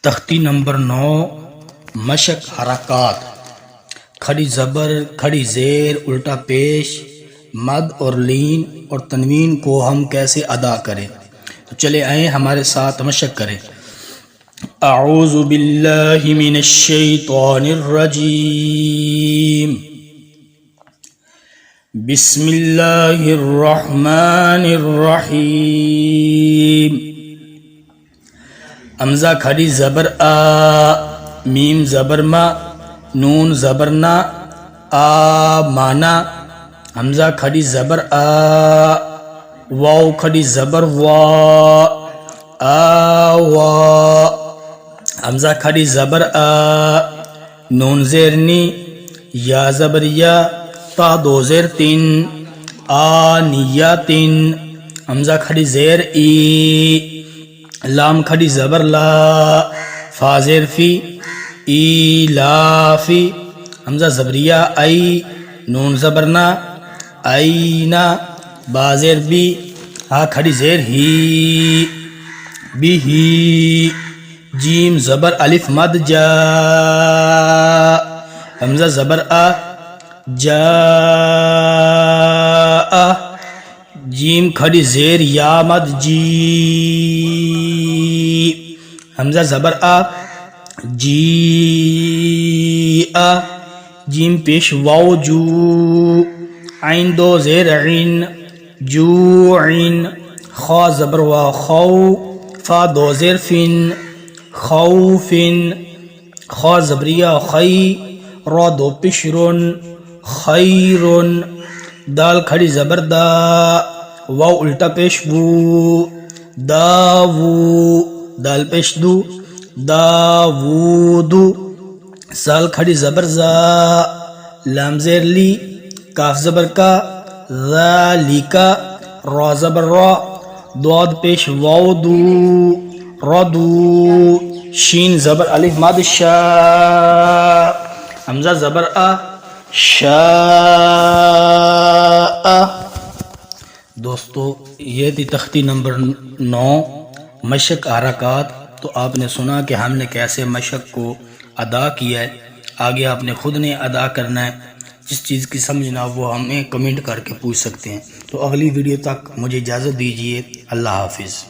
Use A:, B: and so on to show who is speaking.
A: تختی نمبر 9 مشق حرکات، کھڑی زبر، کھڑی زیر، الٹا پیش، مد اور لین اور تنوین کو ہم کیسے ادا کریں؟ تو چلے آئیں ہمارے ساتھ مشق کریں۔ اعوذ باللہ من الشیطان الرجیم، بسم اللہ الرحمن الرحیم۔ حمزہ کھڑی زبر آ، میم زبر ما، نون زبر نا، آ مانا۔ حمزہ کھڑی زبر آ، واو کھڑی زبر وا، آ وا۔ حمزہ کھڑی زبر آ، نون زیر نی، یا زبر یا، تا دو زیر تین، آ نیا تین۔ حمزہ کھڑی زیر ای، لام کھڑی زبر لا، فا زیر فی، ای لا فی۔ حمزہ زبریہ ای، نون زبرنا، اینا، با زیر بی، ہا کھڑی زیر ہی، بی ہی۔ جیم زبر الف مد جا، حمزہ زبر آ، جا آ۔ جیم کھڑی زیر یا مد جی، حمزہ زبر آ، جی آ۔ جیم پیش واو جو، عین دو زیر عین، جو عین۔ خا زبر وا خو، فا دو زیر فن، خوفن۔ خا زبریہ خی، را دو پیش رن، خیرن۔ دال کھڑی زبر دا، واو الٹا پیش وو، داوو۔ دال پیش دو، داوودو۔ زال کھڑی زبر زا، لام زیر لی، کاف زبر کا، ذالکا۔ را زبر را، دواد پیش واو دو، ردو۔ شین زبر الف مد شا، حمزہ زبر آ، شاء۔ دوستو یہ تھی تختی نمبر 9 مشق حرکات۔ تو آپ نے سنا کہ ہم نے کیسے مشق کو ادا کیا ہے، آگے آپ نے خود نے ادا کرنا ہے۔ جس چیز کی سمجھنا وہ ہمیں کمنٹ کر کے پوچھ سکتے ہیں۔ تو اگلی ویڈیو تک مجھے اجازت دیجیے، اللہ حافظ۔